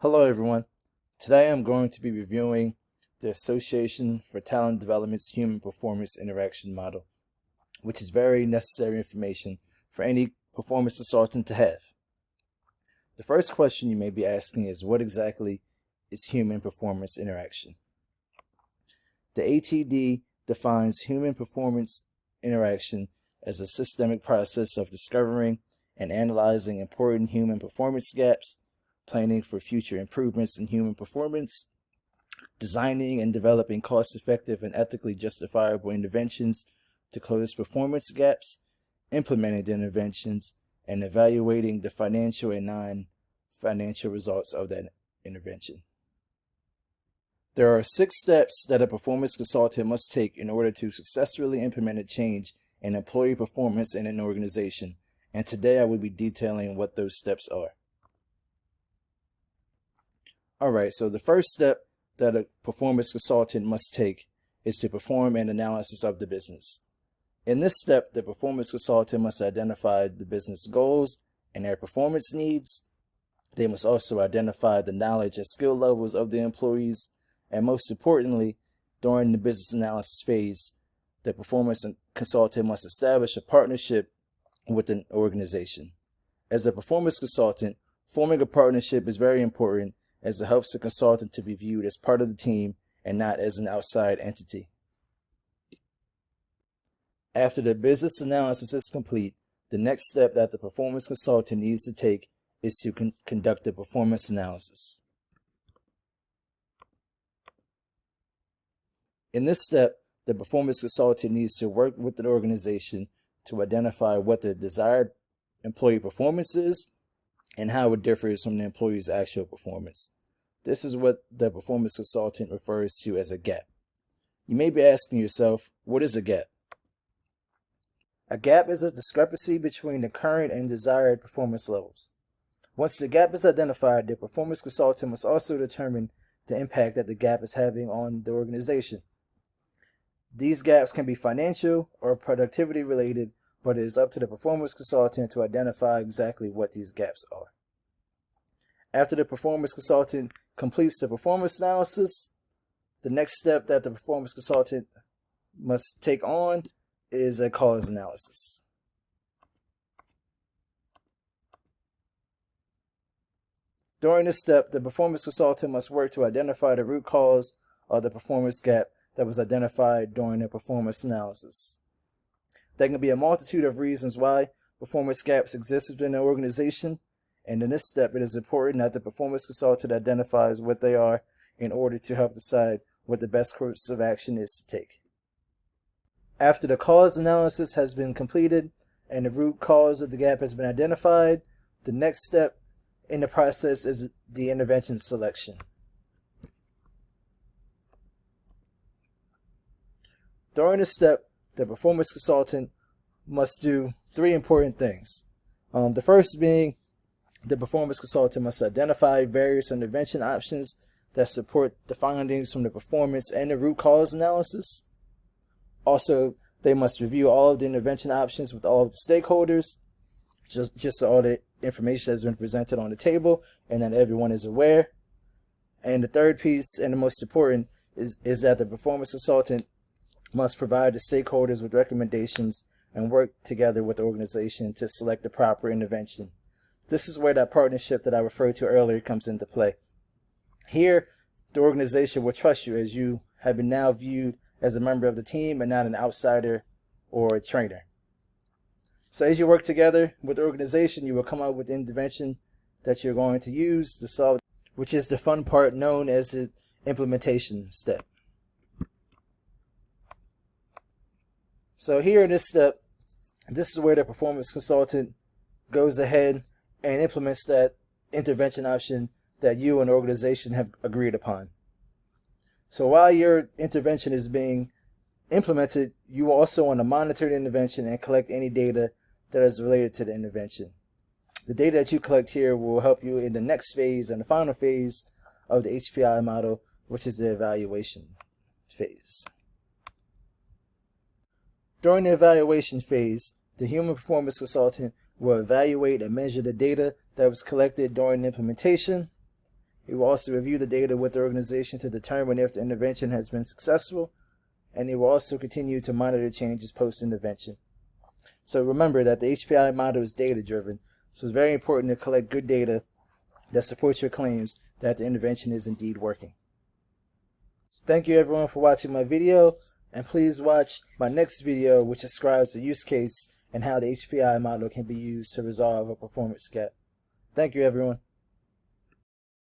Hello everyone. Today I'm going to be reviewing the Association for Talent Development's Human Performance Interaction Model, which is very necessary information for any performance consultant to have. The first question you may be asking is, what exactly is human performance interaction? The ATD defines human performance interaction as a systemic process of discovering and analyzing important human performance gaps, planning for future improvements in human performance, designing and developing cost-effective and ethically justifiable interventions to close performance gaps, implementing the interventions, and evaluating the financial and non-financial results of that intervention. There are 6 steps that a performance consultant must take in order to successfully implement a change in employee performance in an organization, and today I will be detailing what those steps are. Alright, so the first step that a performance consultant must take is to perform an analysis of the business. In this step, the performance consultant must identify the business goals and their performance needs. They must also identify the knowledge and skill levels of the employees, and most importantly, during the business analysis phase, the performance consultant must establish a partnership with an organization. As a performance consultant, forming a partnership is very important, as it helps the consultant to be viewed as part of the team and not as an outside entity. After the business analysis is complete, the next step that the performance consultant needs to take is to conduct a performance analysis. In this step, the performance consultant needs to work with the organization to identify what the desired employee performance is and how it differs from the employee's actual performance. This is what the performance consultant refers to as a gap. You may be asking yourself, what is a gap? A gap is a discrepancy between the current and desired performance levels. Once the gap is identified, the performance consultant must also determine the impact that the gap is having on the organization. These gaps can be financial or productivity related, but it is up to the performance consultant to identify exactly what these gaps are. After the performance consultant completes the performance analysis, the next step that the performance consultant must take on is a cause analysis. During this step, the performance consultant must work to identify the root cause of the performance gap that was identified during the performance analysis. There can be a multitude of reasons why performance gaps exist within an organization, and in this step, it is important that the performance consultant identifies what they are in order to help decide what the best course of action is to take. After the cause analysis has been completed and the root cause of the gap has been identified, the next step in the process is the intervention selection. During this step, the performance consultant must do 3 important things. The first being, the performance consultant must identify various intervention options that support the findings from the performance and the root cause analysis. Also, they must review all of the intervention options with all of the stakeholders, just so all the information has been presented on the table and that everyone is aware. And the third piece, and the most important, is that the performance consultant must provide the stakeholders with recommendations and work together with the organization to select the proper intervention. This is where that partnership that I referred to earlier comes into play. Here, the organization will trust you as you have been now viewed as a member of the team and not an outsider or a trainer. So as you work together with the organization, you will come up with the intervention that you're going to use to solve, which is the fun part known as the implementation step. So here in this step, this is where the performance consultant goes ahead and implements that intervention option that you and the organization have agreed upon. So while your intervention is being implemented, you also want to monitor the intervention and collect any data that is related to the intervention. The data that you collect here will help you in the next phase and the final phase of the HPI model, which is the evaluation phase. During the evaluation phase, the human performance consultant will evaluate and measure the data that was collected during the implementation. He will also review the data with the organization to determine if the intervention has been successful, and he will also continue to monitor changes post-intervention. So remember that the HPI model is data-driven, so it's very important to collect good data that supports your claims that the intervention is indeed working. Thank you everyone for watching my video, and please watch my next video, which describes the use case and how the HPI model can be used to resolve a performance gap. Thank you everyone.